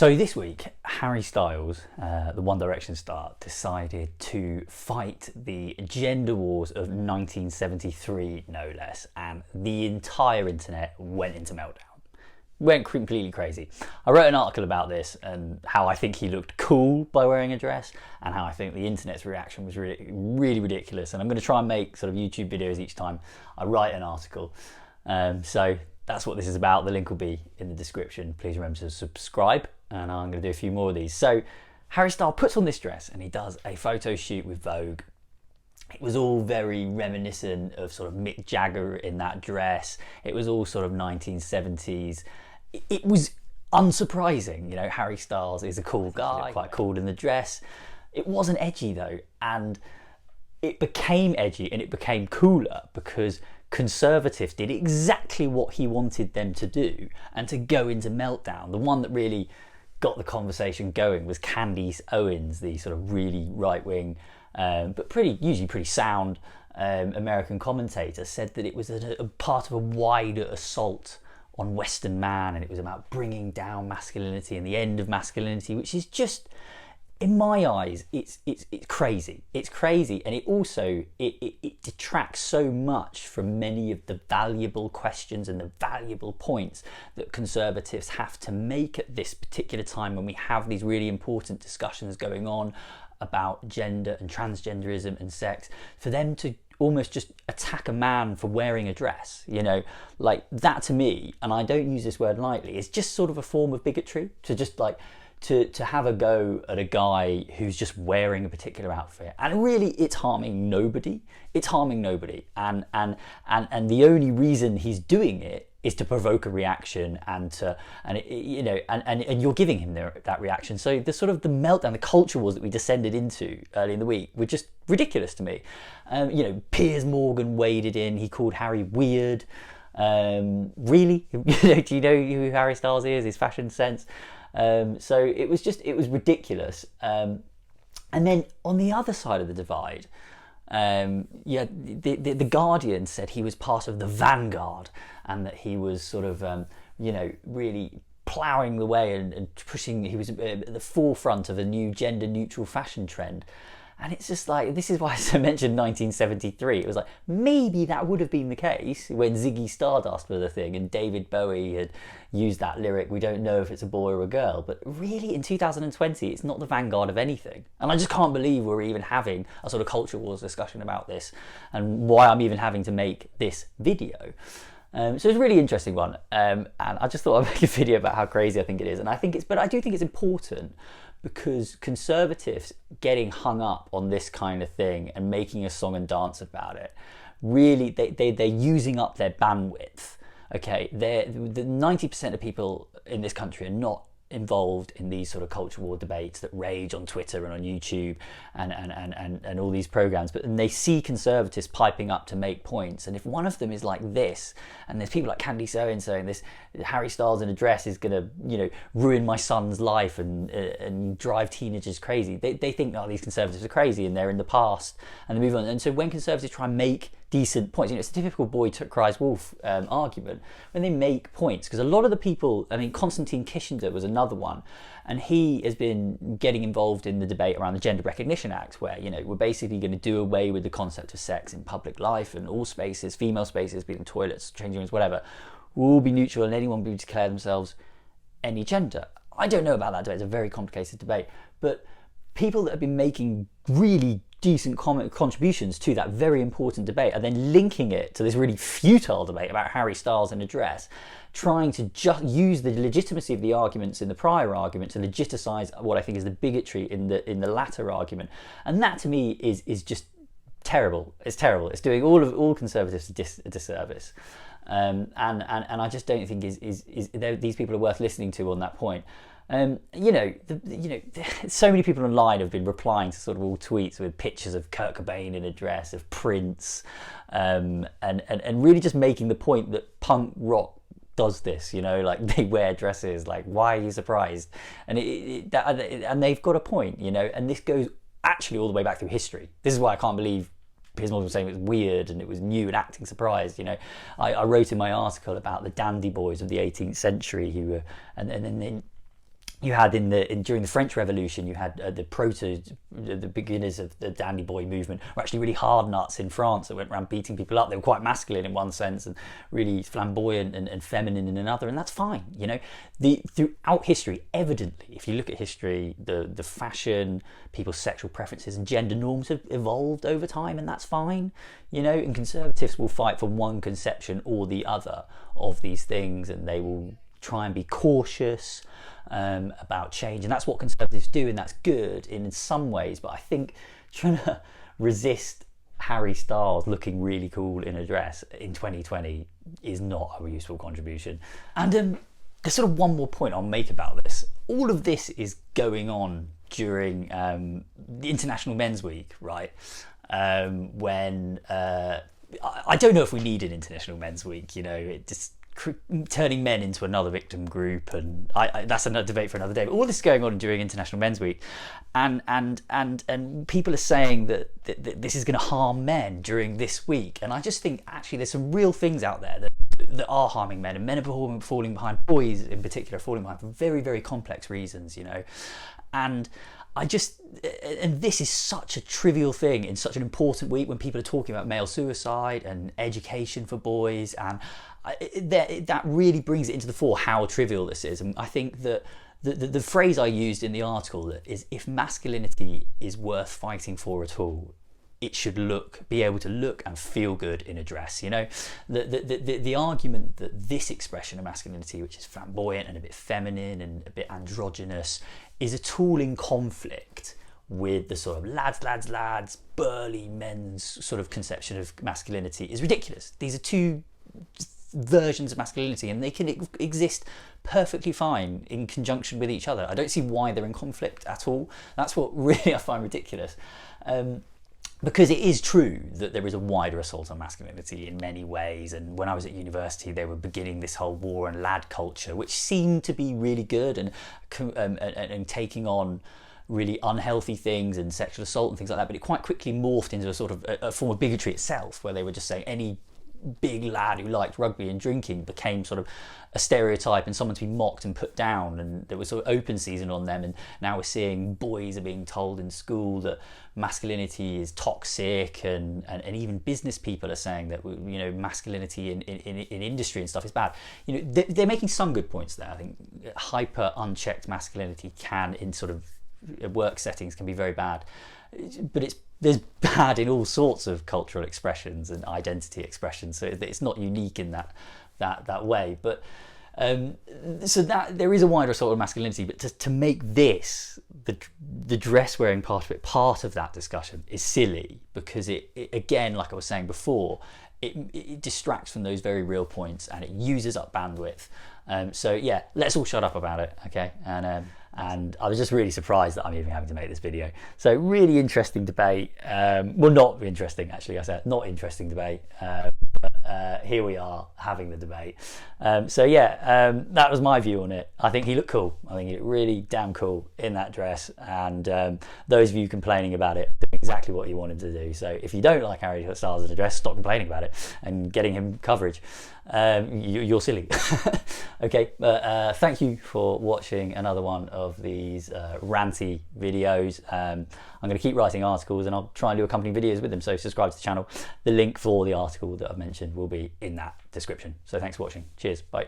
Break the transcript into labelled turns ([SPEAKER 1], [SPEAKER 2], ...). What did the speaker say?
[SPEAKER 1] So this week, Harry Styles, the One Direction star, decided to fight the gender wars of 1973, no less, and the entire internet went into meltdown. Went completely crazy. I wrote an article about this and how I think he looked cool by wearing a dress, and how I think the internet's reaction was really, really ridiculous. And I'm going to try and make sort of YouTube videos each time I write an article. So that's what this is about. The link will be in the description. Please remember to subscribe, and I'm going to do a few more of these. So Harry Styles puts on this dress and he does a photo shoot with Vogue. It was all very reminiscent of sort of Mick Jagger in that dress. It was all sort of 1970s. It was unsurprising, you know, Harry Styles is a cool guy, quite cool in the dress. It wasn't edgy though, and it became edgy and it became cooler because Conservatives did exactly what he wanted them to do and to go into meltdown. The one that really got the conversation going was Candace Owens, the sort of really right-wing but usually pretty sound American commentator, said that it was a part of a wider assault on Western man, and it was about bringing down masculinity and the end of masculinity, which is just, in my eyes, it's crazy. It's crazy, and it also it detracts so much from many of the valuable questions and the valuable points that Conservatives have to make at this particular time when we have these really important discussions going on about gender and transgenderism and sex. For them to almost just attack a man for wearing a dress, you know, like that to me, and I don't use this word lightly, is just sort of a form of bigotry. To just like to have a go at a guy who's just wearing a particular outfit, and really it's harming nobody. It's harming nobody, and the only reason he's doing it is to provoke a reaction, and you're giving him that reaction. So the sort of the meltdown, the culture wars that we descended into early in the week were just ridiculous to me. You know, Piers Morgan waded in. He called Harry weird. Really, do you know who Harry Styles is? His fashion sense. So it was ridiculous. And then on the other side of the divide, the Guardian said he was part of the vanguard, and that he was sort of, really ploughing the way and pushing. He was at the forefront of a new gender-neutral fashion trend. And it's just like, this is why I mentioned 1973. It was like, maybe that would have been the case when Ziggy Stardust was a thing and David Bowie had used that lyric, we don't know if it's a boy or a girl. But really, in 2020, it's not the vanguard of anything. And I just can't believe we're even having a sort of culture wars discussion about this, and why I'm even having to make this video. So it's a really interesting one. And I just thought I'd make a video about how crazy I think it is. And I do think it's important, because Conservatives getting hung up on this kind of thing and making a song and dance about it, really, they're using up their bandwidth. Okay, the 90% of people in this country are not involved in these sort of culture war debates that rage on Twitter and on YouTube and all these programs, but then they see Conservatives piping up to make points. And if one of them is like this, and there's people like Candace Owens saying this, Harry Styles in a dress is going to, ruin my son's life and drive teenagers crazy, they think, oh, these Conservatives are crazy and they're in the past, and they move on. And so when Conservatives try and make decent points, it's a typical boy cries wolf argument, when they make points, because a lot of the people, Konstantin Kissinger was another one, and he has been getting involved in the debate around the Gender Recognition Act, where, we're basically going to do away with the concept of sex in public life, and all spaces, female spaces, be them toilets, changing rooms, whatever, will all be neutral, and anyone will be able to declare themselves any gender. I don't know about that debate, it's a very complicated debate, but people that have been making really decent contributions to that very important debate are then linking it to this really futile debate about Harry Styles in a dress, trying to just use the legitimacy of the arguments in the prior argument to legitimize what I think is the bigotry in the latter argument. And that to me is just terrible. It's terrible. It's doing all Conservatives a disservice. And I just don't think these people are worth listening to on that point. So many people online have been replying to sort of all tweets with pictures of Kurt Cobain in a dress, of Prince, and really just making the point that punk rock does this, like they wear dresses, like why are you surprised? And and they've got a point, and this goes actually all the way back through history. This is why I can't believe Piers Morgan was saying it was weird and it was new and acting surprised. I wrote in my article about the dandy boys of the 18th century who were, and then you had during the French Revolution, you had the beginners of the dandy boy movement were actually really hard nuts in France that went around beating people up. They were quite masculine in one sense and really flamboyant and feminine in another, and that's fine. You know, throughout history, evidently, if you look at history, the fashion, people's sexual preferences and gender norms have evolved over time, and that's fine. You know, and conservatives will fight for one conception or the other of these things, and they will try and be cautious about change, and that's what conservatives do, and that's good in some ways. But I think trying to resist Harry Styles looking really cool in a dress in 2020 is not a useful contribution. And there's sort of one more point I'll make about this. All of this is going on during the International Men's Week, right? When I don't know if we need an International Men's Week. You know, it just turning men into another victim group, and that's another debate for another day. But all this is going on during International Men's Week, and people are saying that this is going to harm men during this week. And I just think actually there's some real things out there that are harming men, and men are falling behind, boys in particular, falling behind for very, very complex reasons. You know, and this is such a trivial thing in such an important week when people are talking about male suicide and education for boys, and that really brings it into the fore how trivial this is. And I think that the phrase I used in the article is, if masculinity is worth fighting for at all, it should be able to look and feel good in a dress. You know, the argument that this expression of masculinity, which is flamboyant and a bit feminine and a bit androgynous, is at all in conflict with the sort of lads, burly men's sort of conception of masculinity is ridiculous. These are two versions of masculinity, and they can exist perfectly fine in conjunction with each other. I don't see why they're in conflict at all. That's what really I find ridiculous. Because it is true that there is a wider assault on masculinity in many ways, and when I was at university they were beginning this whole war and lad culture, which seemed to be really good and taking on really unhealthy things and sexual assault and things like that, but it quite quickly morphed into a sort of a form of bigotry itself, where they were just saying any big lad who liked rugby and drinking became sort of a stereotype and someone to be mocked and put down, and there was sort of open season on them. And now we're seeing boys are being told in school that masculinity is toxic, and even business people are saying that, you know, masculinity in industry and stuff is bad. You know, they're making some good points there. I think hyper unchecked masculinity can, in sort of work settings, can be very bad, but there's bad in all sorts of cultural expressions and identity expressions, so it's not unique in that way. But so that there is a wider assault on masculinity, but to make this the dress wearing part of it part of that discussion is silly, because it again, like I was saying before, it distracts from those very real points and it uses up bandwidth. So yeah, let's all shut up about it, okay? And I was just really surprised that I'm even having to make this video. So really interesting debate. Well, not interesting, actually. I said not interesting debate. But here we are having the debate. So yeah, that was my view on it. I think he looked cool. I think he looked really damn cool in that dress. And those of you complaining about it, doing exactly what he wanted to do. So if you don't like Harry Styles in a dress, stop complaining about it and getting him coverage. You're silly. Okay, but thank you for watching another one of these ranty videos. I'm going to keep writing articles and I'll try and do accompanying videos with them, so subscribe to the channel. The link for the article that I've mentioned will be in that description. So thanks for watching. Cheers, bye.